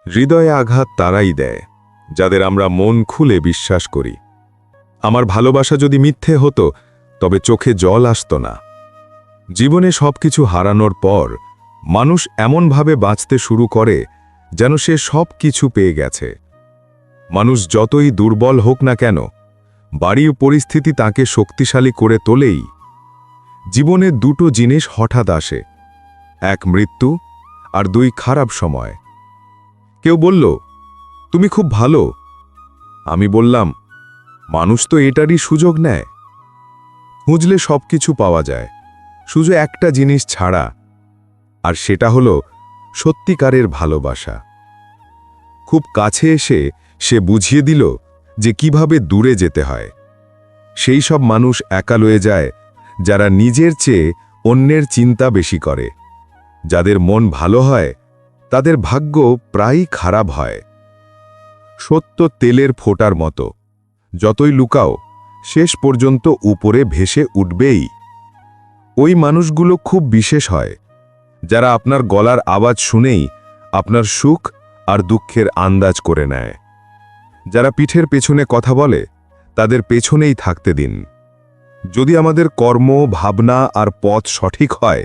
হৃদয়ে আঘাত তারাই দেয় যাদের আমরা মন খুলে বিশ্বাস করি। আমার ভালোবাসা যদি মিথ্যে হতো তবে চোখে জল আসতো না। জীবনে সবকিছু হারানোর পর মানুষ এমনভাবে বাঁচতে শুরু করে যেন সে সব কিছু পেয়ে গেছে। মানুষ যতই দুর্বল হোক না কেন, বাড়ির পরিস্থিতি তাকে শক্তিশালী করে তোলেই। জীবনে দুটো জিনিস হঠাৎ আসে, এক মৃত্যু আর দুই খারাপ সময়। কেউ বলল, তুমি খুব ভালো। আমি বললাম, মানুষ তো এটারই সুযোগ নেয়। খুঁজলে সবকিছু পাওয়া যায়, শুধু একটা জিনিস ছাড়া, আর সেটা হলো সত্যিকারের ভালোবাসা। খুব কাছে এসে সে বুঝিয়ে দিল যে কিভাবে দূরে যেতে হয়। সেই সব মানুষ একা লয়ে যায় যারা নিজের চেয়ে অন্যের চিন্তা বেশি করে। যাদের মন ভালো হয় তাদের ভাগ্য প্রায়ই খারাপ হয়। সত্য তেলের ফোঁটার মতো, যতই লুকাও শেষ পর্যন্ত উপরে ভেসে উঠবেই। ওই মানুষগুলো খুব বিশেষ হয় যারা আপনার গলার আওয়াজ শুনেই আপনার সুখ আর দুঃখের আন্দাজ করে নেয়। যারা পিঠের পেছনে কথা বলে তাদের পেছনেই থাকতে দিন। যদি আমাদের কর্ম, ভাবনা আর পথ সঠিক হয়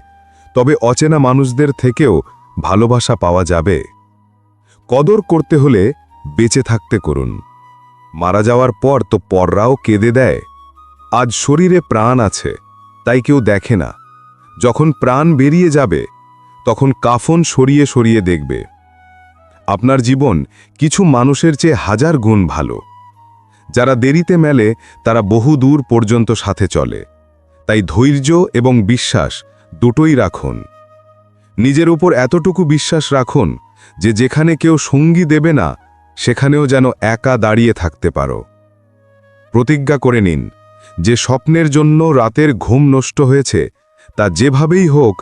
তবে অচেনা মানুষদের থেকেও ভালোবাসা পাওয়া যাবে। কদর করতে হলে বেঁচে থাকতে করুন। মারা যাওয়ার পর তো পররাও কেঁদে দেয়। আজ শরীরে প্রাণ আছে তাই কেউ দেখে না, যখন প্রাণ বেরিয়ে যাবে তখন কাফন সরিয়ে সরিয়ে দেখবে। আপনার জীবন কিছু মানুষের চেয়ে হাজার গুণ ভালো। যারা দেরিতে মেলে তারা বহু দূর পর্যন্ত সাথে চলে। তাই ধৈর্য এবং বিশ্বাস দুটোই রাখুন। নিজের উপর এতটুকু বিশ্বাস রাখুন যে যেখানে কেউ সঙ্গী দেবে না সেখানেও যেন একা দাঁড়িয়ে থাকতে পারো। প্রতিজ্ঞা করে নিন যে স্বপ্নের জন্য রাতের ঘুম নষ্ট হয়েছে তা যেভাবেই হোক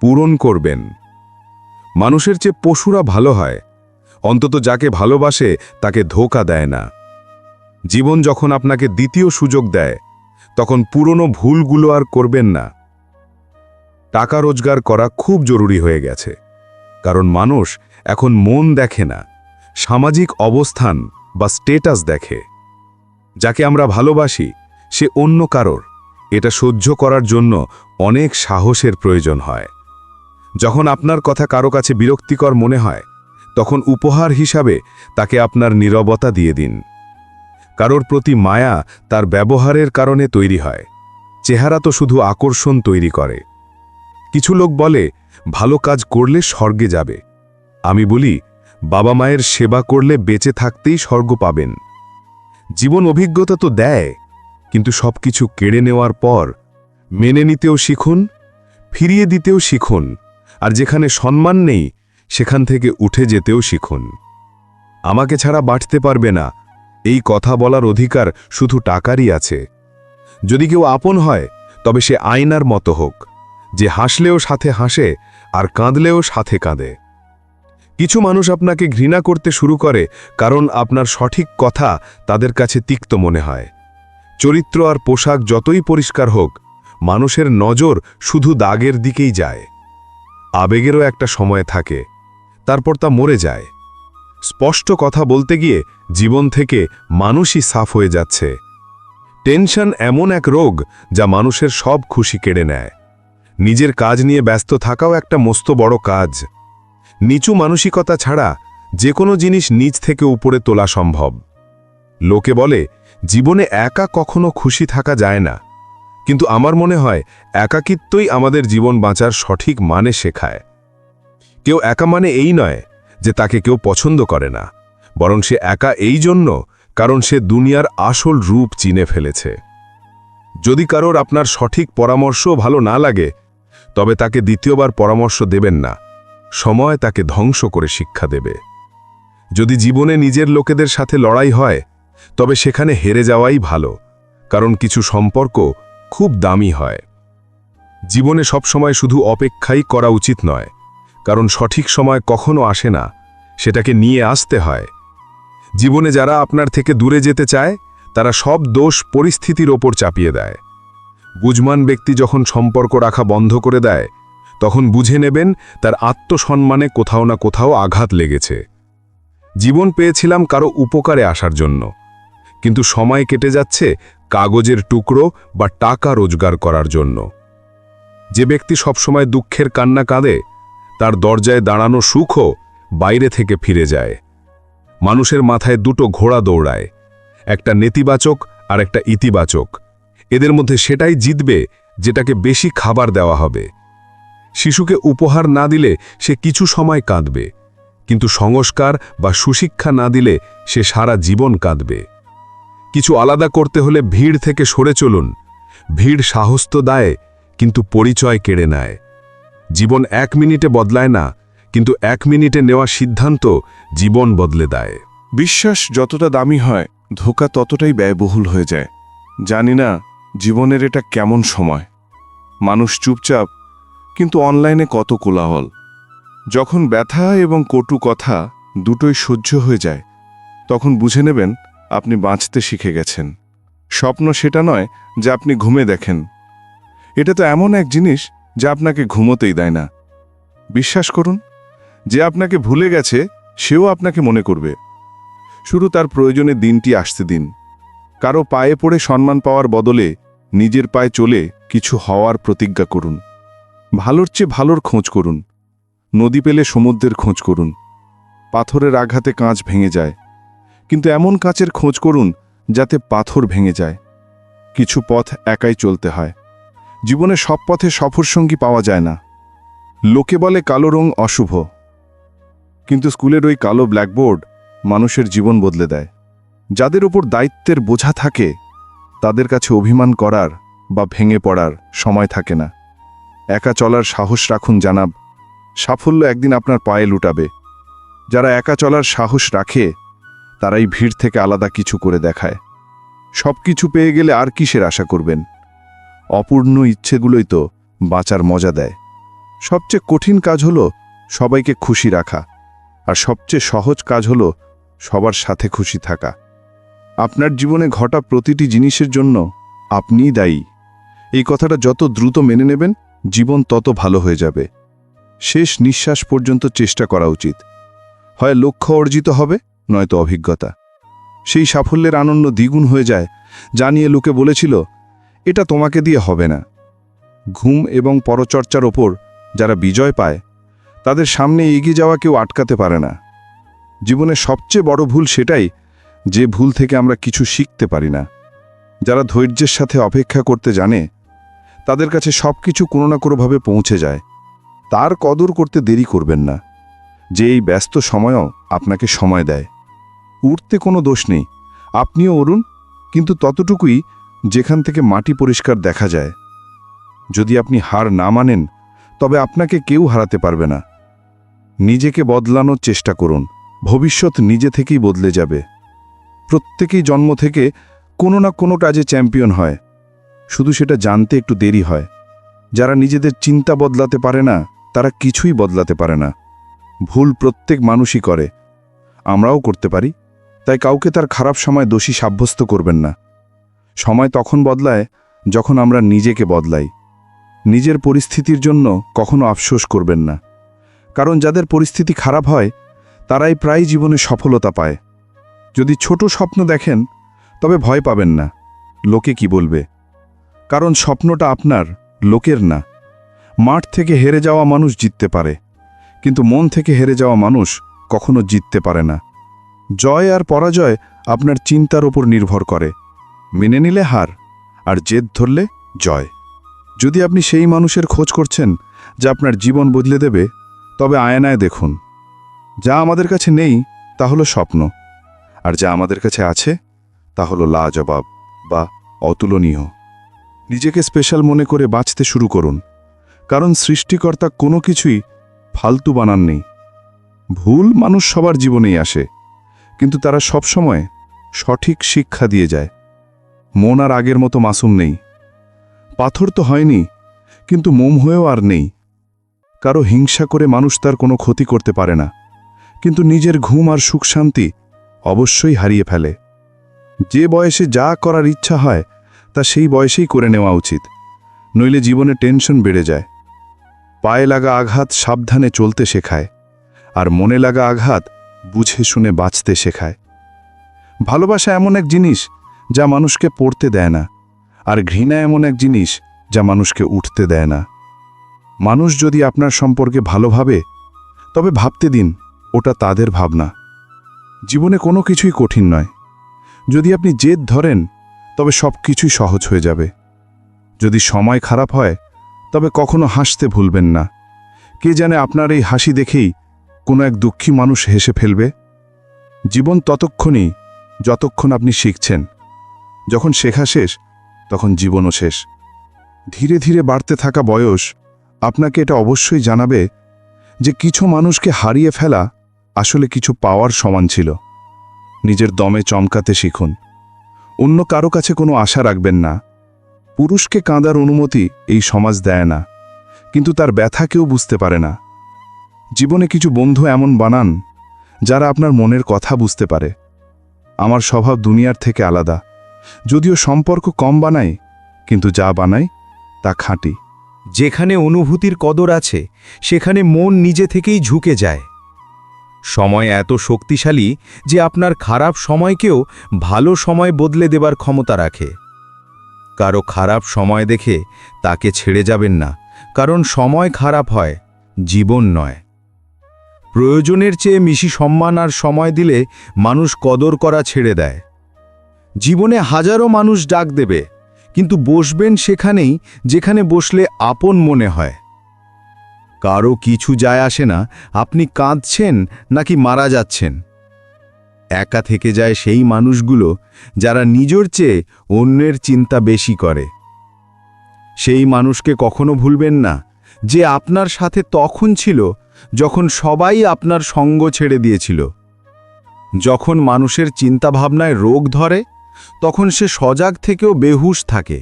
পূরণ করবেন। মানুষের চেয়ে পশুরা ভালো হয়, অন্তত যাকে ভালোবাসে তাকে ধোঁকা দেয় না। জীবন যখন আপনাকে দ্বিতীয় সুযোগ দেয় তখন পুরনো ভুলগুলো আর করবেন না। টাকা রোজগার করা খুব জরুরি হয়ে গেছে, কারণ মানুষ এখন মন দেখে না, সামাজিক অবস্থান বা স্টেটাস দেখে। যাকে আমরা ভালোবাসি সে অন্য কারোর, এটা সহ্য করার জন্য অনেক সাহসের প্রয়োজন হয়। যখন আপনার কথা কারো কাছে বিরক্তিকর মনে হয় তখন উপহার হিসাবে তাকে আপনার নীরবতা দিয়ে দিন। কারোর প্রতি মায়া তার ব্যবহারের কারণে তৈরি হয়, চেহারা তো শুধু আকর্ষণ তৈরি করে। কিছু লোক বলে ভালো কাজ করলে স্বর্গে যাবে। আমি বলি, বাবা মায়ের সেবা করলে বেঁচে থাকতেই স্বর্গ পাবেন। জীবন অভিজ্ঞতা তো দেয়, কিন্তু সবকিছু কেড়ে নেওয়ার পর মেনে নিতেও শিখুন, ফিরিয়ে দিতেও শিখুন, আর যেখানে সম্মান নেই সেখান থেকে উঠে যেতেও শিখুন। আমাকে ছাড়া বাঁচতে পারবে না এই কথা বলার অধিকার শুধু টাকারই আছে। যদি কেউ আপন হয় তবে সে আয়নার মতো হোক, যে হাসলেও সাথে হাসে আর কাঁদলেও সাথে কাঁদে। কিছু মানুষ আপনাকে ঘৃণা করতে শুরু করে কারণ আপনার সঠিক কথা তাদের কাছে তিক্ত মনে হয়। চরিত্র আর পোশাক যতই পরিষ্কার হোক, মানুষের নজর শুধু দাগের দিকেই যায়। আবেগেরও একটা সময় থাকে, তারপর তা মরে যায়। স্পষ্ট কথা বলতে গিয়ে জীবন থেকে মানুষই সাফ হয়ে যাচ্ছে। টেনশন এমন এক রোগ যা মানুষের সব খুশি কেড়ে নেয়। নিজের কাজ নিয়ে ব্যস্ত থাকাও একটা মস্ত বড় কাজ। নিচু মানসিকতা ছাড়া যে কোনো জিনিস নিচ থেকে উপরে তোলা সম্ভব। লোকে বলে জীবনে একা কখনো খুশি থাকা যায় না, কিন্তু আমার মনে হয় একাকিত্বই আমাদের জীবন বাঁচার সঠিক মানে শেখায়। কেউ একা মানে এই নয় যে তাকে কেউ পছন্দ করে না, বরং সে একা এই জন্য কারণ সে দুনিয়ার আসল রূপ চিনে ফেলেছে। যদি কারোর আপনার সঠিক পরামর্শ ভালো না লাগে তবে তাকে দ্বিতীয়বার পরামর্শ দেবেন না, সময় তাকে ধ্বংস করে শিক্ষা দেবে। যদি জীবনে নিজের লোকেদের সাথে লড়াই হয় তবে সেখানে হেরে যাওয়াই ভালো, কারণ কিছু সম্পর্ক খুব দামি হয়। জীবনে সবসময় শুধু অপেক্ষাই করা উচিত নয়, কারণ সঠিক সময় কখনো আসে না, সেটাকে নিয়ে আসতে হয়। জীবনে যারা আপনার থেকে দূরে যেতে চায় তারা সব দোষ পরিস্থিতির ওপর চাপিয়ে দেয়। বুঝমান ব্যক্তি যখন সম্পর্ক রাখা বন্ধ করে দেয় তখন বুঝে নেবেন তার আত্মসম্মানে কোথাও না কোথাও আঘাত লেগেছে। জীবন পেয়েছিলাম কারো উপকারে আসার জন্য, কিন্তু সময় কেটে যাচ্ছে কাগজের টুকরো বা টাকা রোজগার করার জন্য। যে ব্যক্তি সবসময় দুঃখের কান্না কাঁদে, তার দরজায় দাঁড়ানো সুখও বাইরে থেকে ফিরে যায়। মানুষের মাথায় দুটো ঘোড়া দৌড়ায়, একটা নেতিবাচক আর একটা ইতিবাচক। এদের মধ্যে সেটাই জিতবে যেটাকে বেশি খাবার দেওয়া হবে। শিশুকে উপহার না দিলে সে কিছু সময় কাঁদবে, কিন্তু সংস্কার বা সুশিক্ষা না দিলে সে সারা জীবন কাঁদবে। কিছু আলাদা করতে হলে ভিড় থেকে সরে চলুন। ভিড় সাহস তো দেয়, কিন্তু পরিচয় কেড়ে নেয়। জীবন 1 মিনিটে বদলায় না, কিন্তু 1 মিনিটে নেওয়া সিদ্ধান্ত জীবন বদলে দেয়। বিশ্বাস যতটা দামি হয়, ধোঁকা ততটাই ব্যয়বহুল হয়ে যায়। জানি না জীবনের এটা কেমন সময়। মানুষ চুপচাপ, কিন্তু অনলাইনে কত কোলাহল। যখন ব্যথা এবং কটু কথা দুটোই সহ্য হয়ে যায়, তখন বুঝে নেবেন আপনি বাঁচতে শিখে গেছেন। স্বপ্ন সেটা নয় যে আপনি ঘুমে দেখেন। এটা তো এমন এক জিনিস যা আপনাকে ঘুমোতেই দেয় না। বিশ্বাস করুন, যে আপনাকে ভুলে গেছে সেও আপনাকে মনে করবে। শুধু তার প্রয়োজনে দিনটি আসতে দিন। কারো পায়ে পড়ে সম্মান পাওয়ার বদলে নিজের পায়ে চলে কিছু হওয়ার প্রতিজ্ঞা করুন। ভালোর চেয়ে ভালোর খোঁজ করুন। নদী পেলে সমুদ্রের খোঁজ করুন। পাথরের আঘাতে কাঁচ ভেঙে যায়, কিন্তু এমন কাঁচের খোঁজ করুন যাতে পাথর ভেঙে যায়। কিছু পথ একাই চলতে হয়। জীবনে সব পথে সফরসঙ্গী পাওয়া যায় না। লোকে বলে কালো রং অশুভ, কিন্তু স্কুলের ওই কালো ব্ল্যাকবোর্ড মানুষের জীবন বদলে দেয়। যাদের উপর দায়িত্বের বোঝা থাকে, তাদের কাছে অভিমান করার বা ভেঙে পড়ার সময় থাকে না। একা চলার সাহস রাখুন জানাব। সাফল্য একদিন আপনার পায়ে লুটাবে। যারা একা চলার সাহস রাখে, তারাই ভিড় থেকে আলাদা কিছু করে দেখায়। সব কিছু পেয়ে গেলে আর কিসের আশা করবেন? অপূর্ণ ইচ্ছেগুলোই তো বাঁচার মজা দেয়। সবচেয়ে কঠিন কাজ হলো সবাইকে খুশি রাখা, আর সবচেয়ে সহজ কাজ হলো সবার সাথে খুশি থাকা। আপনার জীবনে ঘটা প্রতিটি জিনিসের জন্য আপনিই দায়ী। এই কথাটা যত দ্রুত মেনে নেবেন, জীবন তত ভালো হয়ে যাবে। শেষ নিঃশ্বাস পর্যন্ত চেষ্টা করা উচিত। হয় লক্ষ্য অর্জিত হবে, নয়তো অভিজ্ঞতা। সেই সাফল্যের আনন্দ দ্বিগুণ হয়ে যায় জানিয়ে লোকে বলেছিল, এটা তোমাকে দিয়ে হবে না। ঘুম এবং পরচর্চার ওপর যারা বিজয় পায়, তাদের সামনে এগিয়ে যাওয়া কেউ আটকাতে পারে না। জীবনের সবচেয়ে বড় ভুল সেটাই, যে ভুল থেকে আমরা কিছু শিখতে পারি না। যারা ধৈর্যের সাথে অপেক্ষা করতে জানে, তাদের কাছে সব কিছু কোনো না কোনোভাবে পৌঁছে যায়। তার কদর করতে দেরি করবেন না, যে এই ব্যস্ত সময়ও আপনাকে সময় দেয়। উঠতে কোনো দোষ নেই, আপনিও উড়ুন, কিন্তু ততটুকুই যেখান থেকে মাটি পরিষ্কার দেখা যায়। যদি আপনি হার না মানেন, তবে আপনাকে কেউ হারাতে পারবে না। নিজেকে বদলানোর চেষ্টা করুন, ভবিষ্যৎ নিজে থেকেই বদলে যাবে। প্রত্যেকেই জন্ম থেকে কোনো না কোনো কাজে চ্যাম্পিয়ন হয়, শুধু সেটা জানতে একটু দেরি হয়। যারা নিজেদের চিন্তা বদলাতে পারে না, তারা কিছুই বদলাতে পারে না। ভুল প্রত্যেক মানুষই করে, আমরাও করতে পারি। তাই কাউকে তার খারাপ সময় দোষী সাব্যস্ত করবেন না। সময় তখন বদলায় যখন আমরা নিজেকে বদলাই। নিজের পরিস্থিতির জন্য কখনো আফসোস করবেন না, কারণ যাদের পরিস্থিতি খারাপ হয়, তারাই প্রায় জীবনে সফলতা পায়। যদি ছোট স্বপ্ন দেখেন, তবে ভয় পাবেন না লোকে কি বলবে, কারণ স্বপ্নটা আপনার, লোকের না। মাঠ থেকে হেরে যাওয়া মানুষ জিততে পারে, কিন্তু মন থেকে হেরে যাওয়া মানুষ কখনো জিততে পারে না। জয় আর পরাজয় আপনার চিন্তার ওপর নির্ভর করে। মেনে নিলে হার, আর জেদ ধরলে জয়। যদি আপনি সেই মানুষের খোঁজ করছেন যা আপনার জীবন বদলে দেবে, তবে আয়নায় দেখুন। যা আমাদের কাছে নেই তা হলো স্বপ্ন, আর যা আমাদের কাছে আছে তা হলো লাজবাব বা অতুলনীয়। নিজেকে স্পেশাল মনে করে বাঁচতে শুরু করুন, কারণ সৃষ্টিকর্তা কোনো কিছুই ফালতু বানাননি। ভুল মানুষ সবার জীবনেই আসে, কিন্তু তারা সবসময় সঠিক শিক্ষা দিয়ে যায়। মন আর আগের মতো মাসুম নেই। পাথর তো হয়নি, কিন্তু মোম হয়েও আর নেই। কারো হিংসা করে মানুষ তার কোনো ক্ষতি করতে পারে না, কিন্তু নিজের ঘুম আর সুখ শান্তি অবশ্যই হারিয়ে ফেলে। যে বয়সে যা করার ইচ্ছা হয় তা সেই বয়সেই করে নেওয়া উচিত, নইলে জীবনে টেনশন বেড়ে যায়। পায়ে লাগা আঘাত সাবধানে চলতে শেখায়, আর মনে লাগা আঘাত বুঝে শুনে বাঁচতে শেখায়। ভালোবাসা এমন এক জিনিস যা মানুষকে পড়তে দেয় না, আর ঘৃণা এমন এক জিনিস যা মানুষকে উঠতে দেয় না। মানুষ যদি আপনার সম্পর্কে ভালো ভাবে, তবে ভাবতে দিন ওটা তাদের ভাবনা। জীবনে কোনো কিছুই কঠিন নয়। যদি আপনি জেদ ধরেন, তবে সব কিছুই সহজ হয়ে যাবে। যদি সময় খারাপ হয়, তবে কখনো হাসতে ভুলবেন না। কে জানে আপনার এই হাসি দেখেই কোনো এক দুঃখী মানুষ হেসে ফেলবে। জীবন ততক্ষণই যতক্ষণ আপনি শিখছেন। যখন শেখা শেষ, তখন জীবনও শেষ। ধীরে ধীরে বাড়তে থাকা বয়স আপনাকে এটা অবশ্যই জানাবে যে কিছু মানুষকে হারিয়ে ফেলা আসলে কিছু পাওয়ার সমান ছিল। নিজের দমে চমকাতে শিখুন। অন্য কারো কাছে কোনো আশা রাখবেন না। পুরুষকে কাঁদার অনুমতি এই সমাজ দেয় না, কিন্তু তার ব্যথা কেউ বুঝতে পারে না। জীবনে কিছু বন্ধু এমন বানান যারা আপনার মনের কথা বুঝতে পারে। আমার স্বভাব দুনিয়ার থেকে আলাদা। যদিও সম্পর্ক কম বানাই, কিন্তু যা বানাই তা খাঁটি। যেখানে অনুভূতির কদর আছে, সেখানে মন নিজে থেকেই ঝুঁকে যায়। সময় এত শক্তিশালী যে আপনার খারাপ সময়কেও ভালো সময় বদলে দেবার ক্ষমতা রাখে। কারো খারাপ সময় দেখে তাকে ছেড়ে যাবেন না, কারণ সময় খারাপ হয়, জীবন নয়। প্রয়োজনের চেয়ে বেশি সম্মান আর সময় দিলে মানুষ কদর করা ছেড়ে দেয়। জীবনে হাজারো মানুষ ডাক দেবে, কিন্তু বসবেন সেখানেই যেখানে বসলে আপন মনে হয়। কারো কিছু যায় আসে না আপনি কাঁদছেন নাকি মারা যাচ্ছেন। একা থেকে যায় সেই মানুষগুলো যারা নিজের চেয়ে অন্যের চিন্তা বেশি করে। সেই মানুষকে কখনো ভুলবেন না যে আপনার সাথে তখন ছিল যখন সবাই আপনার সঙ্গ ছেড়ে দিয়েছিল। যখন মানুষের চিন্তাভাবনায় রোগ ধরে, তখন সে সজাগ থেকেও বেহুশ থাকে।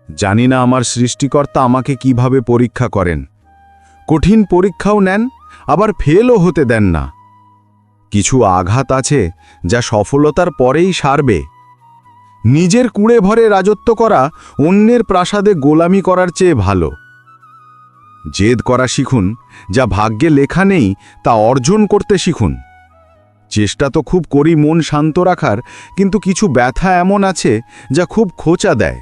জানি না আমার সৃষ্টিকর্তা আমাকে কিভাবে পরীক্ষা করেন। কঠিন পরীক্ষাও নেন, আবার ফেলও হতে দেন না। কিছু আঘাত আছে যা সফলতার পরেই সারবে। নিজের কুঁড়ে ভরে রাজত্ব করা অন্যের প্রাসাদে গোলামি করার চেয়ে ভালো। জেদ করা শিখুন, যা ভাগ্যে লেখা নেই তা অর্জন করতে শিখুন। চেষ্টা তো খুব করি মন শান্ত রাখার, কিন্তু কিছু ব্যথা এমন আছে যা খুব খোঁচা দেয়।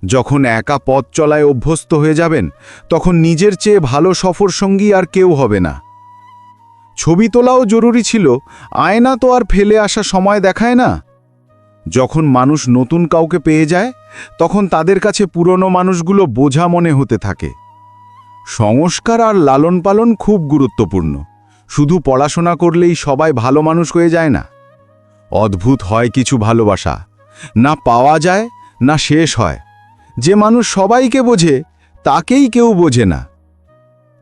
যখন একা পথ চলায় অভ্যস্ত হয়ে যাবেন, তখন নিজের চেয়ে ভালো সফরসঙ্গী আর কেউ হবে না। ছবি তোলাও জরুরি ছিল, আয়না তো আর ফেলে আসা সময় দেখায় না। যখন মানুষ নতুন কাউকে পেয়ে যায়, তখন তাদের কাছে পুরনো মানুষগুলো বোঝা মনে হতে থাকে। সংস্কার আর লালন পালন খুব গুরুত্বপূর্ণ। শুধু পড়াশোনা করলেই সবাই ভালো মানুষ হয়ে যায় না। অদ্ভুত হয় কিছু ভালোবাসা, না পাওয়া যায় না শেষ হয়। যে মানুষ সবাইকে বোঝে, তাকেই কেউ বোঝে না।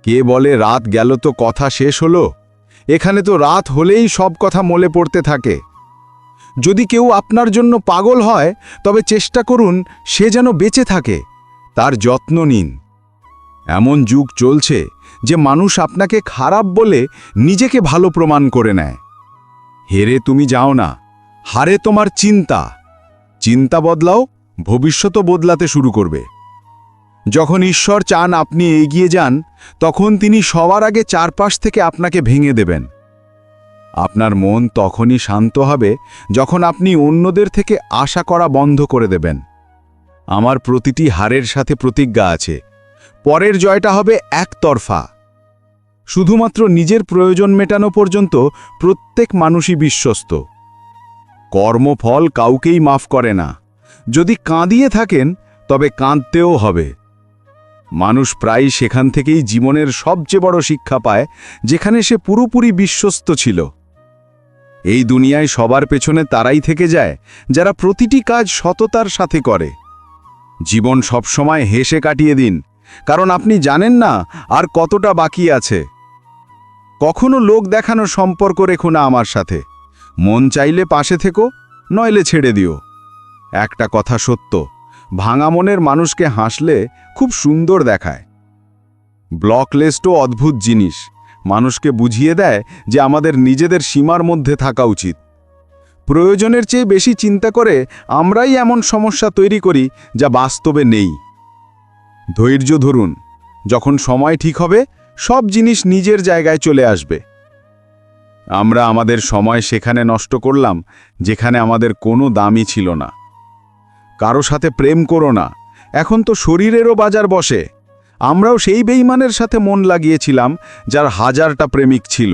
কে বলে রাত গেল তো কথা শেষ হলো? এখানে তো রাত হলেই সব কথা মনে পড়তে থাকে। যদি কেউ আপনার জন্য পাগল হয়, তবে চেষ্টা করুন সে যেন বেঁচে থাকে। তার যত্ন নিন। এমন যুগ চলছে যে মানুষ আপনাকে খারাপ বলে নিজেকে ভালো প্রমাণ করে নেয়। হেরে তুমি যাও না, হারে তোমার চিন্তা। চিন্তা বদলাও, ভবিষ্যৎও বদলাতে শুরু করবে। যখন ঈশ্বর চান আপনি এগিয়ে যান, তখন তিনি সবার আগে চারপাশ থেকে আপনাকে ভেঙে দেবেন। আপনার মন তখনই শান্ত হবে যখন আপনি অন্যদের থেকে আশা করা বন্ধ করে দেবেন। আমার প্রতিটি হারের সাথে প্রতিজ্ঞা আছে, পরের জয়টা হবে একতরফা। শুধুমাত্র নিজের প্রয়োজন মেটানো পর্যন্ত প্রত্যেক মানুষই বিশ্বস্ত। কর্মফল কাউকেই মাফ করে না। যদি কাঁদিয়ে থাকেন, তবে কাঁদতেও হবে। মানুষ প্রায়ই সেখান থেকেই জীবনের সবচেয়ে বড় শিক্ষা পায়, যেখানে সে পুরোপুরি বিশ্বস্ত ছিল। এই দুনিয়ায় সবার পেছনে তারাই থেকে যায় যারা প্রতিটি কাজ সততার সাথে করে। জীবন সবসময় হেসে কাটিয়ে দিন, কারণ আপনি জানেন না আর কতটা বাকি আছে। কখনো লোক দেখানো সম্পর্ক রেখো না আমার সাথে। মন চাইলে পাশে থেকো, নইলে ছেড়ে দিও। একটা কথা সত্য, ভাঙা মনের মানুষকে হাসলে খুব সুন্দর দেখায়। ব্লকলিস্টও অদ্ভুত জিনিস, মানুষকে বুঝিয়ে দেয় যে আমাদের নিজেদের সীমার মধ্যে থাকা উচিত। প্রয়োজনের চেয়ে বেশি চিন্তা করে আমরাই এমন সমস্যা তৈরি করি যা বাস্তবে নেই। ধৈর্য ধরুন, যখন সময় ঠিক হবে সব জিনিস নিজের জায়গায় চলে আসবে। আমরা আমাদের সময় সেখানে নষ্ট করলাম যেখানে আমাদের কোনো দামই ছিল না। কারো সাথে প্রেম করো না, এখন তো শরীরেরও বাজার বসে। আমরাও সেই বেঈমানের সাথে মন লাগিয়েছিলাম যার হাজারটা প্রেমিক ছিল।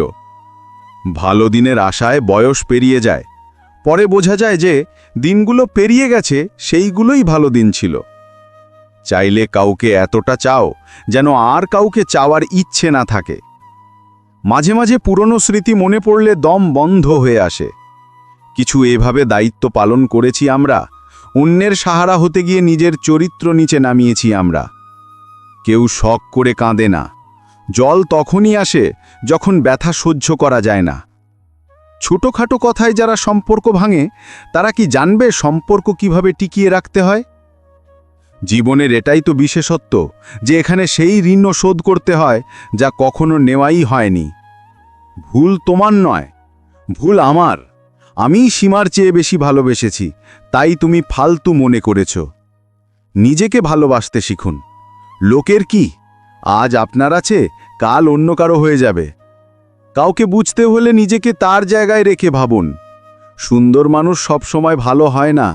ভালো দিনের আশায় বয়স পেরিয়ে যায়, পরে বোঝা যায় যে দিনগুলো পেরিয়ে গেছে, সেইগুলোই ভালো দিন ছিল। চাইলে কাউকে এতটা চাও যেন আর কাউকে চাওয়ার ইচ্ছে না থাকে। মাঝে মাঝে পুরনো স্মৃতি মনে পড়লে দম বন্ধ হয়ে আসে। কিছু এভাবে দায়িত্ব পালন করেছি আমরা, অন্যের সাহারা হতে গিয়ে নিজের চরিত্র নিচে নামিয়েছি আমরা। কেউ শখ করে কাঁদে না, জল তখনই আসে যখন ব্যথা সহ্য করা যায় না। ছোটখাটো কথায় যারা সম্পর্ক ভাঙে, তারা কি জানবে সম্পর্ক কিভাবে টিকিয়ে রাখতে হয়? জীবনের এটাই তো বিশেষত্ব যে এখানে সেই ঋণ শোধ করতে হয় যা কখনো নেওয়াই হয়নি। ভুল তোমার নয়, ভুল আমার। আমিই সীমার চেয়ে বেশি ভালোবেসেছি, তাই তুমি ফালতু মনে করেছ। নিজেকে ভালোবাসতে শিখুন। লোকের কি, আজ আপনার আছে, কাল অন্য কারো হয়ে যাবে। কাউকে বুঝতে হলে নিজেকে তার জায়গায় রেখে ভাবুন। সুন্দর মানুষ সবসময় ভালো হয় না,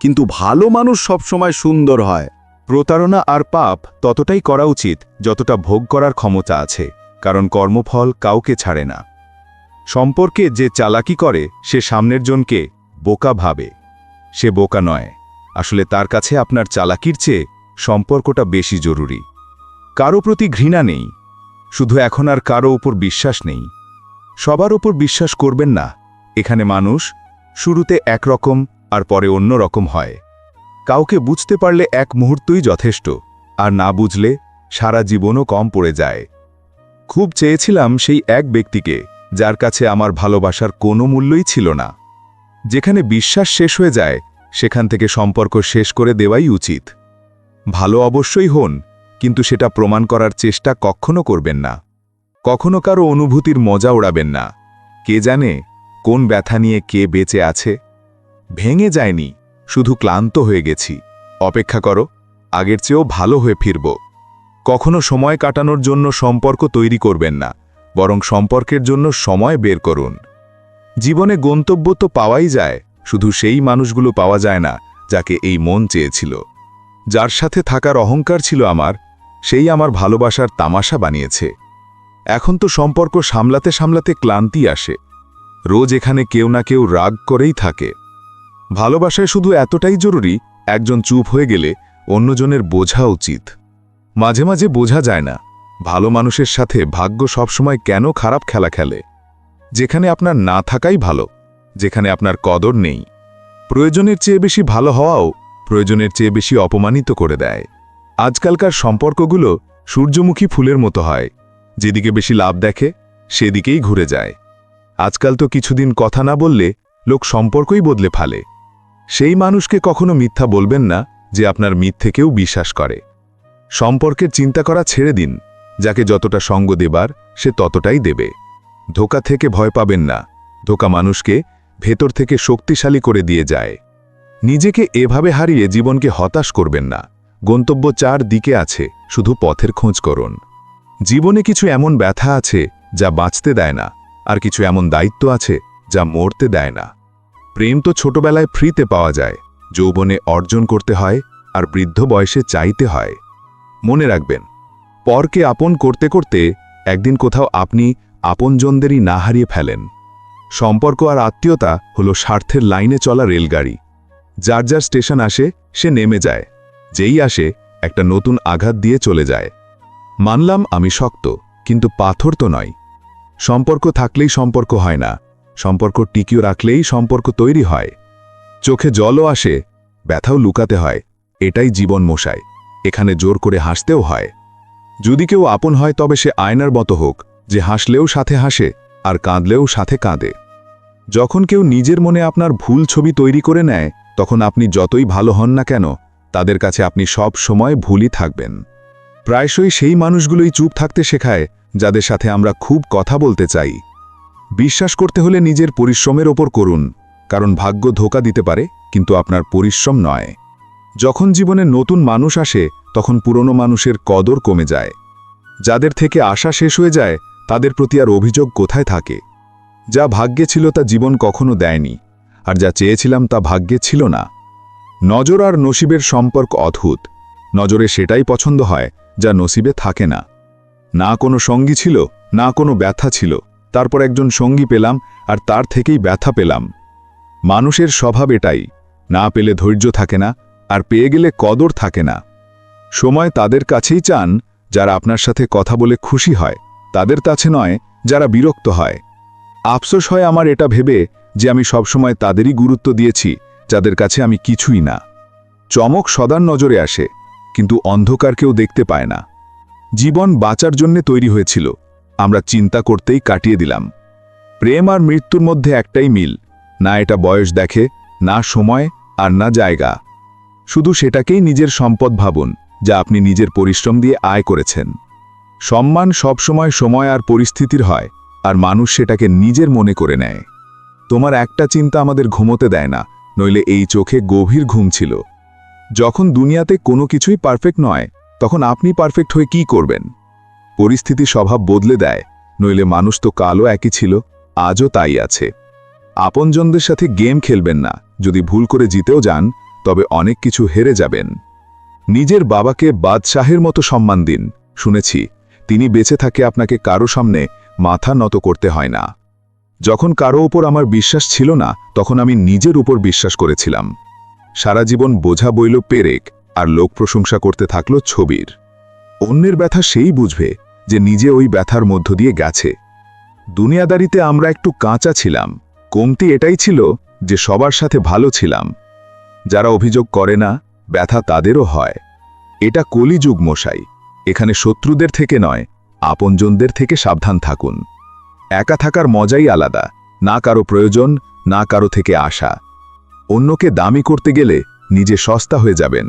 কিন্তু ভালো মানুষ সবসময় সুন্দর হয়। প্রতারণা আর পাপ ততটাই করা উচিত যতটা ভোগ করার ক্ষমতা আছে, কারণ কর্মফল কাউকে ছাড়ে না। সম্পর্কে যে চালাকি করে সে সামনের জনকে বোকা ভাবে। সে বোকা নয়, আসলে তার কাছে আপনার চালাকির চেয়ে সম্পর্কটা বেশি জরুরি। কারো প্রতি ঘৃণা নেই, শুধু এখন আর কারো উপর বিশ্বাস নেই। সবার উপর বিশ্বাস করবেন না। এখানে মানুষ শুরুতে একরকম আর পরে অন্য রকম হয়। কাউকে বুঝতে পারলে এক মুহূর্তই যথেষ্ট, আর না বুঝলে সারা জীবনও কম পড়ে যায়। খুব চেয়েছিলাম সেই এক ব্যক্তিকে যার কাছে আমার ভালোবাসার কোনো মূল্যই ছিল না। যেখানে বিশ্বাস শেষ হয়ে যায় সেখান থেকে সম্পর্ক শেষ করে দেওয়াই উচিত। ভালো অবশ্যই হন, কিন্তু সেটা প্রমাণ করার চেষ্টা কখনো করবেন না। কখনো কারো অনুভূতির মজা ওড়াবেন না। কে জানে কোন ব্যথা নিয়ে কে বেঁচে আছে। ভেঙে যায়নি, শুধু ক্লান্ত হয়ে গেছি। অপেক্ষা করো, আগের চেয়েও ভালো হয়ে ফিরব। কখনো সময় কাটানোর জন্য সম্পর্ক তৈরি করবেন না, বরং সম্পর্কের জন্য সময় বের করুন। জীবনে গন্তব্য তো পাওয়াই যায়, শুধু সেই মানুষগুলো পাওয়া যায় না যাকে এই মন চেয়েছিল। যার সাথে থাকার অহংকার ছিল আমার, সেই আমার ভালোবাসার তামাশা বানিয়েছে। এখন তো সম্পর্ক সামলাতে সামলাতে ক্লান্তি আসে। রোজ এখানে কেউ না কেউ রাগ করেই থাকে। ভালোবাসায় শুধু এতটাই জরুরি, একজন চুপ হয়ে গেলে অন্যজনের বোঝা উচিত। মাঝে মাঝে বোঝা যায় না ভালো মানুষের সাথে ভাগ্য সবসময় কেন খারাপ খেলা খেলে। যেখানে আপনার না থাকাই ভালো, যেখানে আপনার কদর নেই। প্রয়োজনের চেয়ে বেশি ভালো হওয়াও প্রয়োজনের চেয়ে বেশি অপমানিত করে দেয়। আজকালকার সম্পর্কগুলো সূর্যমুখী ফুলের মতো হয়, যেদিকে বেশি লাভ দেখে সেদিকেই ঘুরে যায়। আজকাল তো কিছুদিন কথা না বললে লোক সম্পর্কই বদলে ফেলে। সেই মানুষকে কখনো মিথ্যা বলবেন না যে আপনার মিথ্যেকেও বিশ্বাস করে। সম্পর্কের চিন্তা করা ছেড়ে দিন, যাকে যতটা সঙ্গ দেবার সে ততটাই দেবে। ধোঁকা থেকে ভয় পাবেন না, ধোঁকা মানুষকে ভেতর থেকে শক্তিশালী করে দিয়ে যায়। নিজেকে এভাবে হারিয়ে জীবনকে হতাশ করবেন না। গন্তব্য চার দিকে আছে, শুধু পথের খোঁজ করুন। জীবনে কিছু এমন ব্যথা আছে যা বাঁচতে দেয় না, আর কিছু এমন দায়িত্ব আছে যা মরতে দেয় না। প্রেম তো ছোটবেলায় ফ্রিতে পাওয়া যায়, যৌবনে অর্জন করতে হয়, আর বৃদ্ধ বয়সে চাইতে হয়। মনে রাখবেন, পরকে আপন করতে করতে একদিন কোথাও আপনি আপনজনদেরই না হারিয়ে ফেলেন। সম্পর্ক আর আত্মীয়তা হলো স্বার্থের লাইনে চলা রেলগাড়ি। যার যার স্টেশন আসে সে নেমে যায়, যেই আসে একটা নতুন আঘাত দিয়ে চলে যায়। মানলাম আমি শক্ত, কিন্তু পাথর তো নয়। সম্পর্ক থাকলেই সম্পর্ক হয় না, সম্পর্ক টিকিয়ে রাখলেই সম্পর্ক তৈরি হয়। চোখে জলও আসে, ব্যথাও লুকাতে হয়, এটাই জীবন মশাই। এখানে জোর করে হাসতেও হয়। যদি কেউ আপন হয় তবে সে আয়নার মতো হোক, যে হাসলেও সাথে হাসে আর কাঁদলেও সাথে কাঁদে। যখন কেউ নিজের মনে আপনার ভুল ছবি তৈরি করে নেয়, তখন আপনি যতই ভালো হন না কেন, তাদের কাছে আপনি সব সময় ভুলই থাকবেন। প্রায়শই সেই মানুষগুলোই চুপ থাকতে শেখায় যাদের সাথে আমরা খুব কথা বলতে চাই। বিশ্বাস করতে হলে নিজের পরিশ্রমের ওপর করুন, কারণ ভাগ্য ধোঁকা দিতে পারে, কিন্তু আপনার পরিশ্রম নয়। যখন জীবনে নতুন মানুষ আসে তখন পুরনো মানুষের কদর কমে যায়। যাদের থেকে আশা শেষ হয়ে যায় তাদের প্রতি আর অভিযোগ কোথায় থাকে? যা ভাগ্যে ছিল তা জীবন কখনো দেয়নি, আর যা চেয়েছিলাম তা ভাগ্যে ছিল না। নজর আর নসিবের সম্পর্ক অদ্ভুত। নজরে সেটাই পছন্দ হয় যা নসিবে থাকে না। না কোনো সঙ্গী ছিল, না কোনো ব্যথা ছিল, তারপর একজন সঙ্গী পেলাম, আর তার থেকেই ব্যথা পেলাম। মানুষের স্বভাব এটাই, না পেলে ধৈর্য থাকে না, আর পেয়ে গেলে কদর থাকে না। সময় তাদের কাছেই চান যারা আপনার সাথে কথা বলে খুশি হয়, তাদের কাছে নয় যারা বিরক্ত হয়। আফসোস হয় আমার এটা ভেবে যে আমি সবসময় তাদেরই গুরুত্ব দিয়েছি যাদের কাছে আমি কিছুই না। চমক সদার নজরে আসে, কিন্তু অন্ধকার কেউ দেখতে পায় না। জীবন বাঁচার জন্যে তৈরি হয়েছিল, আমরা চিন্তা করতেই কাটিয়ে দিলাম। প্রেম আর মৃত্যুর মধ্যে একটাই মিল, না এটা বয়স দেখে, না সময়, আর না জায়গা। শুধু সেটাকেই নিজের সম্পদ ভাবুন যা আপনি নিজের পরিশ্রম দিয়ে আয় করেছেন। সম্মান সবসময় সময় আর পরিস্থিতির হয়, আর মানুষ সেটাকে নিজের মনে করে নেয়। তোমার একটা চিন্তা আমাদের ঘুমোতে দেয় না, নইলে এই চোখে গভীর ঘুম ছিল। যখন দুনিয়াতে কোনো কিছুই পারফেক্ট নয়, তখন আপনি পারফেক্ট হয়ে কি করবেন? পরিস্থিতি স্বভাব বদলে দেয়, নইলে মানুষ তো কালও একই ছিল, আজও তাই আছে। আপনজনদের সাথে গেম খেলবেন না, যদি ভুল করে জিতেও যান তবে অনেক কিছু হেরে যাবেন। নিজের বাবাকে বাদশাহের মতো সম্মান দিন, শুনেছি তিনি বেঁচে থাকে আপনাকে কারো সামনে মাথা নত করতে হয় না। যখন কারো উপর আমার বিশ্বাস ছিল না, তখন আমি নিজের উপর বিশ্বাস করেছিলাম। সারা জীবন বোঝা বইল পেরেক, আর লোক প্রশংসা করতে থাকলো ছবির। অন্যের ব্যথা সেই বুঝবে যে নিজে ওই ব্যথার মধ্য দিয়ে গেছে। দুনিয়াদারিতে আমরা একটু কাঁচা ছিলাম, কমতি এটাই ছিল যে সবার সাথে ভালো ছিলাম। যারা অভিযোগ করে না, ব্যথা তাদেরও হয়। এটা কলিযুগ মশাই, এখানে শত্রুদের থেকে নয়, আপনজনদের থেকে সাবধান থাকুন। একা থাকার মজাই আলাদা, না কারো প্রয়োজন, না কারো থেকে আশা। অন্যকে দামি করতে গেলে নিজে সস্তা হয়ে যাবেন।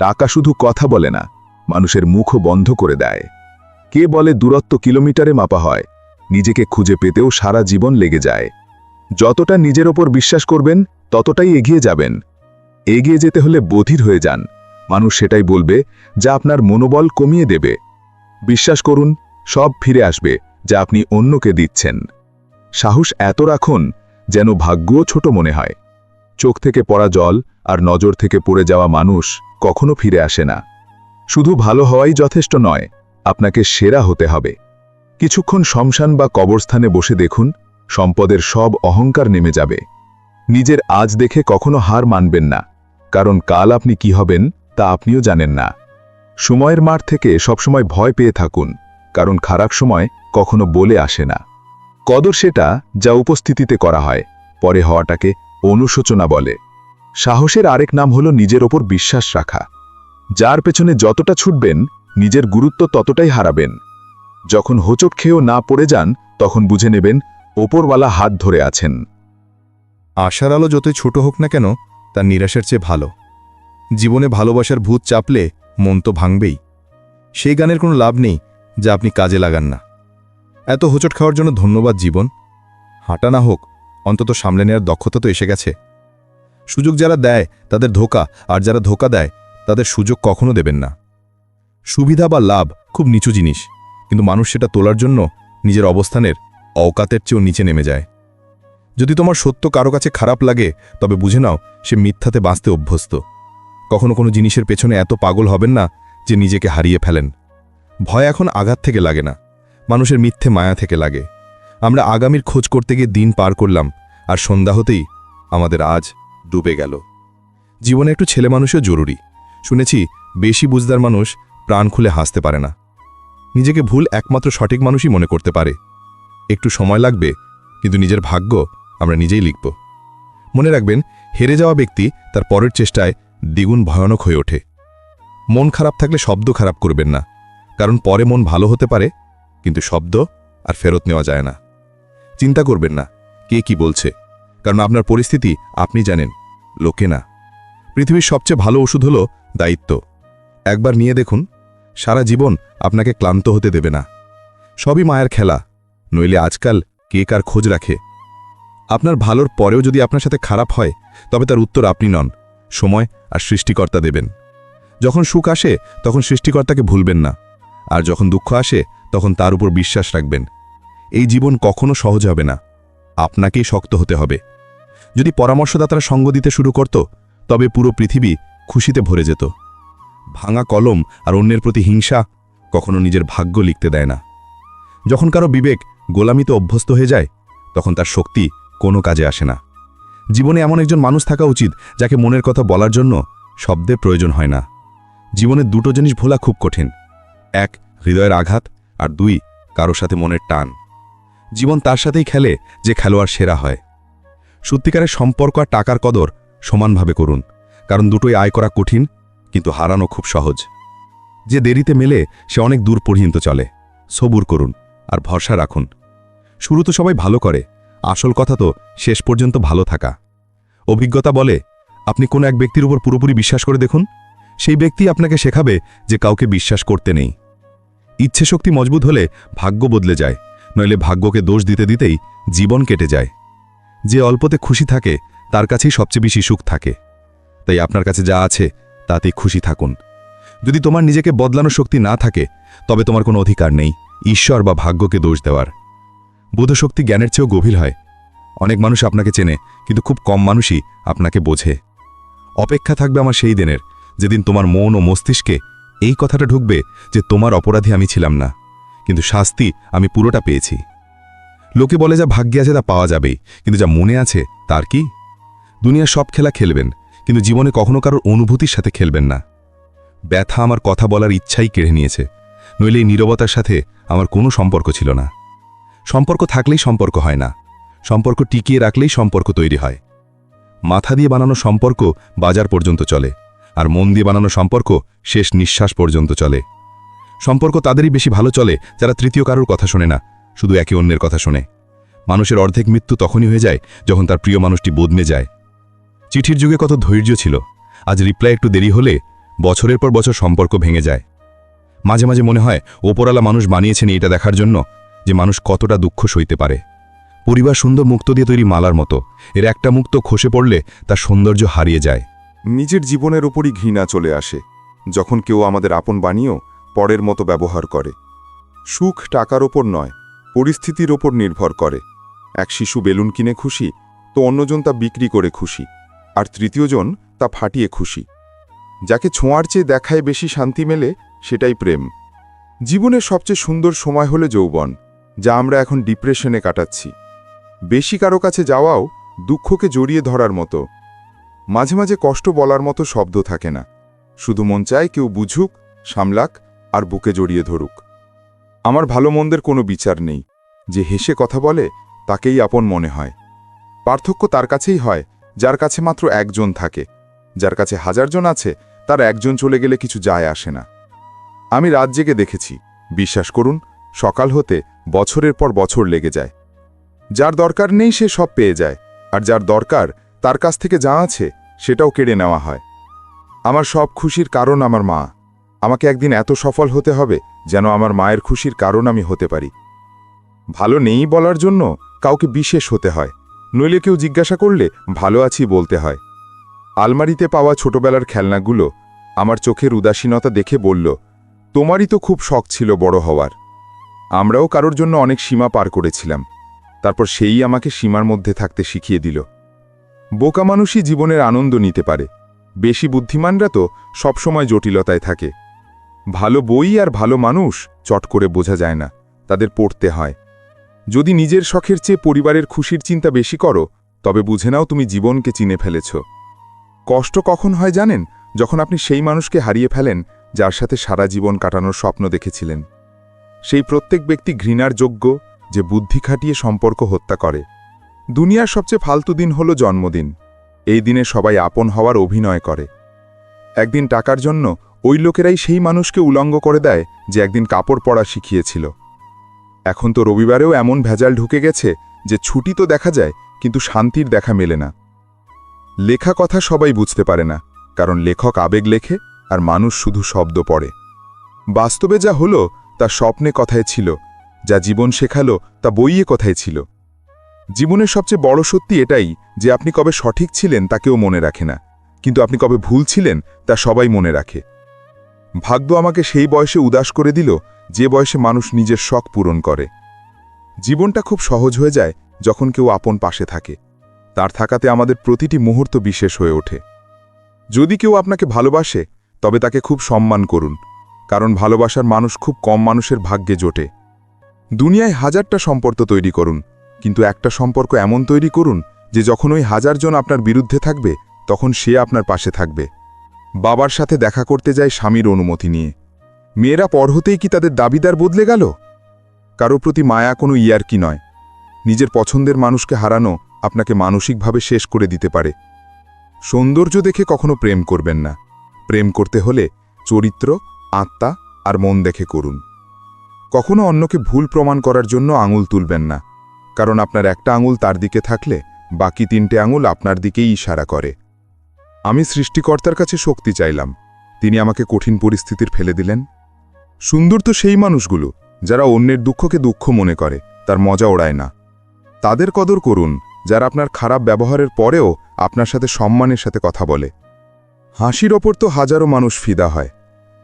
টাকা শুধু কথা বলে না, মানুষের মুখও বন্ধ করে দেয়। কে বলে দূরত্ব কিলোমিটারে মাপা হয়, নিজেকে খুঁজে পেতেও সারা জীবন লেগে যায়। যতটা নিজের ওপর বিশ্বাস করবেন, ততটাই এগিয়ে যাবেন। এগিয়ে যেতে হলে বধির হয়ে যান, মানুষ সেটাই বলবে যা আপনার মনোবল কমিয়ে দেবে। বিশ্বাস করুন, সব ফিরে আসবে যা আপনি অন্যকে দিচ্ছেন। সাহস এত রাখুন যেন ভাগ্যও ছোট মনে হয়। চোখ থেকে পড়া জল আর নজর থেকে পড়ে যাওয়া মানুষ কখনো ফিরে আসে না। শুধু ভালো হওয়াই যথেষ্ট নয়, আপনাকে সেরা হতে হবে। কিছুক্ষণ শ্মশান বা কবরস্থানে বসে দেখুন, সম্পদের সব অহংকার নেমে যাবে। নিজের আজ দেখে কখনো হার মানবেন না, কারণ কাল আপনি কি হবেন তা আপনিও জানেন না। সময়ের মাঠ থেকে সবসময় ভয় পেয়ে থাকুন, কারণ খারাপ সময় কখনো বলে আসে না। কদর সেটা যা উপস্থিতিতে করা হয়, পরে হওয়াটাকে অনুশোচনা বলে। সাহসের আরেক নাম হলো নিজের ওপর বিশ্বাস রাখা। যার পেছনে যতটা ছুটবেন, নিজের গুরুত্ব ততটাই হারাবেন। যখন হোঁচট খেয়েও না পড়ে যান, তখন বুঝে নেবেন ওপরওয়ালা হাত ধরে আছেন। আশার আলো যতই ছোট হোক না কেন, তার নিরাশার চেয়ে ভালো। জীবনে ভালোবাসার ভূত চাপলে মন তো ভাঙবেই। সেই গানের কোনো লাভ নেই যা আপনি কাজে লাগান না। এত হোঁচট খাওয়ার জন্য ধন্যবাদ জীবন। হাঁটা না হোক, অন্তত সামলে নেওয়ার দক্ষতা তো এসে গেছে। সুযোগ যারা দেয় তাদের ধোঁকা, আর যারা ধোঁকা দেয় তাদের সুযোগ কখনো দেবেন না। সুবিধা বা লাভ খুব নিচু জিনিস, কিন্তু মানুষ সেটা তোলার জন্য নিজের অবস্থানের অওকাতের চেয়েও নিচে নেমে যায়। যদি তোমার সত্য কারো কাছে খারাপ লাগে, তবে বুঝে নাও সে মিথ্যাতে বাঁচতে অভ্যস্ত। কখনো কোনো জিনিসের পেছনে এত পাগল হবেন না যে নিজেকে হারিয়ে ফেলেন। ভয় এখন আঘাত থেকে লাগে না, মানুষের মিথ্যে মায়া থেকে লাগে। আমরা আগামীর খোঁজ করতে গিয়ে দিন পার করলাম, আর সন্ধ্যা হতেই আমাদের আজ ডুবে গেল। জীবনে একটু ছেলে মানুষও জরুরি। শুনেছি বেশি বুঝদার মানুষ প্রাণ খুলে হাসতে পারে না। নিজেকে ভুল একমাত্র সঠিক মানুষই মনে করতে পারে। একটু সময় লাগবে, কিন্তু নিজের ভাগ্য আমরা নিজেই লিখব। মনে রাখবেন, হেরে যাওয়া ব্যক্তি তার পরের চেষ্টায় দ্বিগুণ ভয়ানক হয়ে ওঠে। মন খারাপ থাকলে শব্দ খারাপ করবেন না, কারণ পরে মন ভালো হতে পারে, কিন্তু শব্দ আর ফেরত নেওয়া যায় না। চিন্তা করবেন না কে কি বলছে, কারণ আপনার পরিস্থিতি আপনি জানেন, লোকে না। পৃথিবীর সবচেয়ে ভালো ওষুধ হলো দায়িত্ব। একবার নিয়ে দেখুন, সারা জীবন আপনাকে ক্লান্ত হতে দেবে না। সবই মায়ের খেলা, নইলে আজকাল কে কার খোঁজ রাখে। আপনার ভালোর পরেও যদি আপনার সাথে খারাপ হয়, তবে তার উত্তর আপনি নন, সময় আর সৃষ্টিকর্তা দেবেন। যখন সুখ আসে তখন সৃষ্টিকর্তাকে ভুলবেন না, আর যখন দুঃখ আসে তখন তার উপর বিশ্বাস রাখবেন। এই জীবন কখনো সহজ হবে না, আপনাকেই শক্ত হতে হবে। যদি পরামর্শদাতারা সঙ্গ দিতে শুরু করত, তবে পুরো পৃথিবী খুশিতে ভরে যেত। ভাঙা কলম আর অন্যের প্রতি হিংসা কখনো নিজের ভাগ্য লিখতে দেয় না। যখন কারো বিবেক গোলামিতে অভ্যস্ত হয়ে যায়, তখন তার শক্তি কোনো কাজে আসে না। জীবনে এমন একজন মানুষ থাকা উচিত যাকে মনের কথা বলার জন্য শব্দের প্রয়োজন হয় না। জীবনে দুটো জিনিস ভোলা খুব কঠিন, এক হৃদয়ের আঘাত, আর দুই কারো সাথে মনের টান। জীবন তার সাথেই খেলে যে খেলোয়াড় সেরা হয়। সত্যিকারের সম্পর্ক আর টাকার কদর সমানভাবে করুন, কারণ দুটোই আয় করা কঠিন, কিন্তু হারানো খুব সহজ। যে দেরিতে মেলে সে অনেক দূর পর্যন্ত চলে। সবুর করুন আর ভরসা রাখুন। শুরু তো সবাই ভালো করে, আসল কথা তো শেষ পর্যন্ত ভালো থাকা। অভিজ্ঞতা বলে, আপনি কোনো এক ব্যক্তির উপর পুরোপুরি বিশ্বাস করে দেখুন, সেই ব্যক্তি আপনাকে শেখাবে যে কাউকে বিশ্বাস করতে নেই। ইচ্ছে শক্তি মজবুত হলে ভাগ্য বদলে যায়, নইলে ভাগ্যকে দোষ দিতে দিতেই জীবন কেটে যায়। যে অল্পতে খুশি থাকে তার কাছেই সবচেয়ে বেশি সুখ থাকে। তাই আপনার কাছে যা আছে তাতেই খুশি থাকুন। যদি তোমার নিজেকে বদলানোর শক্তি না থাকে, তবে তোমার কোনো অধিকার নেই ঈশ্বর বা ভাগ্যকে দোষ দেওয়ার। বোধশক্তি জ্ঞানের চেয়েও গভীর হয়। অনেক মানুষ আপনাকে চেনে, কিন্তু খুব কম মানুষই আপনাকে বোঝে। অপেক্ষা থাকবে আমার সেই দিনের, যেদিন তোমার মন ও মস্তিষ্কে এই কথাটা ঢুকবে যে তোমার অপরাধী আমি ছিলাম না, কিন্তু শাস্তি আমি পুরোটা পেয়েছি। লোকে বলে যা ভাগ্যে আছে তা পাওয়া যাবেই, কিন্তু যা মনে আছে তার কি? দুনিয়ার সব খেলা খেলবেন, কিন্তু জীবনে কখনো কারোর অনুভূতির সাথে খেলবেন না। ব্যথা আমার কথা বলার ইচ্ছাই কেড়ে নিয়েছে, নইলে এই নীরবতার সাথে আমার কোনো সম্পর্ক ছিল না। সম্পর্ক থাকলেই সম্পর্ক হয় না, সম্পর্ক টিকিয়ে রাখলেই সম্পর্ক তৈরি হয়। মাথা দিয়ে বানানো সম্পর্ক বাজার পর্যন্ত চলে, আর মন দিয়ে বানানো সম্পর্ক শেষ নিঃশ্বাস পর্যন্ত চলে। সম্পর্ক তাদেরই বেশি ভালো চলে যারা তৃতীয় কারোর কথা শোনে না, শুধু একে অন্যের কথা শোনে। মানুষের অর্ধেক মৃত্যু তখনই হয়ে যায় যখন তার প্রিয় মানুষটি বদলে যায়। চিঠির যুগে কত ধৈর্য ছিল, আজ রিপ্লাই একটু দেরি হলে বছরের পর বছর সম্পর্ক ভেঙে যায়। মাঝে মাঝে মনে হয় ওপরওয়ালা মানুষ বানিয়েছেন এটা দেখার জন্য যে মানুষ কতটা দুঃখ সইতে পারে। পরিবার সুন্দর মুক্তো দিয়ে তৈরি মালার মতো, এর একটা মুক্তো খসে পড়লে তার সৌন্দর্য হারিয়ে যায়। নিজের জীবনের ওপরই ঘৃণা চলে আসে যখন কেউ আমাদের আপন বানিয়েও পরের মতো ব্যবহার করে। সুখ টাকার ওপর নয়, পরিস্থিতির ওপর নির্ভর করে। এক শিশু বেলুন কিনে খুশি, তো অন্যজন তা বিক্রি করে খুশি, আর তৃতীয়জন তা ফাটিয়ে খুশি। যাকে ছোঁয়ার চেয়ে দেখায় বেশি শান্তি মেলে, সেটাই প্রেম। জীবনের সবচেয়ে সুন্দর সময় হলো যৌবন, যা আমরা এখন ডিপ্রেশনে কাটাচ্ছি। বেশি কারো কাছে যাওয়াও দুঃখকে জড়িয়ে ধরার মতো। মাঝে মাঝে কষ্ট বলার মতো শব্দ থাকে না, শুধু মন চায় কেউ বুঝুক, সামলাক আর বুকে জড়িয়ে ধরুক। আমার ভালো মন্দের কোনো বিচার নেই, যে হেসে কথা বলে তাকেই আপন মনে হয়। পার্থক্য তার কাছেই হয় যার কাছে মাত্র একজন থাকে। যার কাছে হাজারজন আছে, তার একজন চলে গেলে কিছু যায় আসে না। আমি রাত জেগে দেখেছি, বিশ্বাস করুন, সকাল হতে বছরের পর বছর লেগে যায়। যার দরকার নেই সে সব পেয়ে যায়, আর যার দরকার তার কাছ থেকে যা আছে সেটাও কেড়ে নেওয়া হয়। আমার সব খুশির কারণ আমার মা। আমাকে একদিন এত সফল হতে হবে যেন আমার মায়ের খুশির কারণ আমি হতে পারি। ভালো নেই বলার জন্য কাউকে বিশেষ হতে হয়, নইলে কেউ জিজ্ঞাসা করলে ভালো আছি বলতে হয়। আলমারিতে পাওয়া ছোটবেলার খেলনাগুলো আমার চোখের উদাসীনতা দেখে বলল, তোমারই তো খুব শখ ছিল বড় হওয়ার। আমরাও কারোর জন্য অনেক সীমা পার করেছিলাম, তারপর সেই আমাকে সীমার মধ্যে থাকতে শিখিয়ে দিল। বোকা মানুষই জীবনের আনন্দ নিতে পারে, বেশি বুদ্ধিমানরা তো সবসময় জটিলতায় থাকে। ভালো বই আর ভালো মানুষ চট করে বোঝা যায় না, তাদের পড়তে হয়। যদি নিজের শখের চেয়ে পরিবারের খুশির চিন্তা বেশি করো, তবে বুঝে নাও তুমি জীবনকে চিনে ফেলেছ। কষ্ট কখন হয় জানেন? যখন আপনি সেই মানুষকে হারিয়ে ফেলেন যার সাথে সারা জীবন কাটানোর স্বপ্ন দেখেছিলেন। সেই প্রত্যেক ব্যক্তি ঘৃণার যোগ্য যে বুদ্ধি খাটিয়ে সম্পর্ক হত্যা করে। দুনিয়ার সবচেয়ে ফালতু দিন হল জন্মদিন। এই দিনে সবাই আপন হওয়ার অভিনয় করে। একদিন টাকার জন্য ওই লোকেরাই সেই মানুষকে উলঙ্গ করে দেয় যে একদিন কাপড় পরা শিখিয়েছিল। এখন তো রবিবারেও এমন ভেজাল ঢুকে গেছে যে ছুটি তো দেখা যায়, কিন্তু শান্তির দেখা মেলে না। লেখা কথা সবাই বুঝতে পারে না, কারণ লেখক আবেগ লেখে আর মানুষ শুধু শব্দ পড়ে। বাস্তবে যা হলো তা স্বপ্নে কথায় ছিল, যা জীবন শেখালো তা বইয়ে কথায় ছিল। জীবনের সবচেয়ে বড় সত্যি এটাই যে আপনি কবে সঠিক ছিলেন তা কেউ মনে রাখে না, কিন্তু আপনি কবে ভুল ছিলেন তা সবাই মনে রাখে। ভাগ্য আমাকে সেই বয়সে উদাস করে দিল যে বয়সে মানুষ নিজের শখ পূরণ করে। জীবনটা খুব সহজ হয়ে যায় যখন কেউ আপন পাশে থাকে। তার থাকাতে আমাদের প্রতিটি মুহূর্ত বিশেষ হয়ে ওঠে। যদি কেউ আপনাকে ভালোবাসে তবে তাকে খুব সম্মান করুন, কারণ ভালোবাসার মানুষ খুব কম মানুষের ভাগ্যে জোটে। দুনিয়ায় হাজারটা সম্পর্ক তৈরি করুন, কিন্তু একটা সম্পর্ক এমন তৈরি করুন যে যখন ওই 1000 জন আপনার বিরুদ্ধে থাকবে তখন সে আপনার পাশে থাকবে। বাবার সাথে দেখা করতে যায় স্বামীর অনুমতি নিয়ে। মেয়েরা পর হতেই কি তাদের দাবিদার বদলে গেল? কারো প্রতি মায়া কোনো ইয়ার্কি নয়। নিজের পছন্দের মানুষকে হারানো আপনাকে মানসিকভাবে শেষ করে দিতে পারে। সৌন্দর্য দেখে কখনো প্রেম করবেন না। প্রেম করতে হলে চরিত্র, আত্মা আর মন দেখে করুন। কখনো অন্যকে ভুল প্রমাণ করার জন্য আঙুল তুলবেন না, কারণ আপনার একটা আঙুল তার দিকে থাকলে বাকি 3টে আঙুল আপনার দিকেই ইশারা করে। আমি সৃষ্টিকর্তার কাছে শক্তি চাইলাম, তিনি আমাকে কঠিন পরিস্থিতির ফেলে দিলেন। সুন্দর তো সেই মানুষগুলো যারা অন্যের দুঃখকে দুঃখ মনে করে, তার মজা ওড়ায় না। তাদের কদর করুন যারা আপনার খারাপ ব্যবহারের পরেও আপনার সাথে সম্মানের সাথে কথা বলে। হাসির ওপর তো হাজারো মানুষ ফিদা হয়।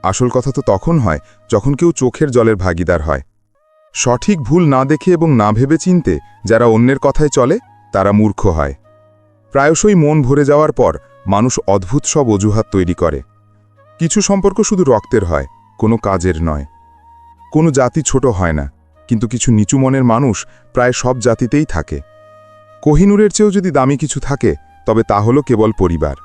আসল কথা তো তখন হয় যখন কেউ চোখের জলের ভাগিদার হয়। সঠিক ভুল না দেখে এবং না ভেবে চিনতে যারা অন্যের কথায় চলে তারা মূর্খ হয়। প্রায়শই মন ভরে যাওয়ার পর মানুষ অদ্ভুত সব অজুহাত তৈরি করে। কিছু সম্পর্ক শুধু রক্তের হয়, কোনো কাজের নয়। কোনো জাতি ছোট হয় না, কিন্তু কিছু নিচু মনের মানুষ প্রায় সব জাতিতেই থাকে। কোহিনূরের চেয়েও যদি দামি কিছু থাকে তবে তা হলো কেবল পরিবার।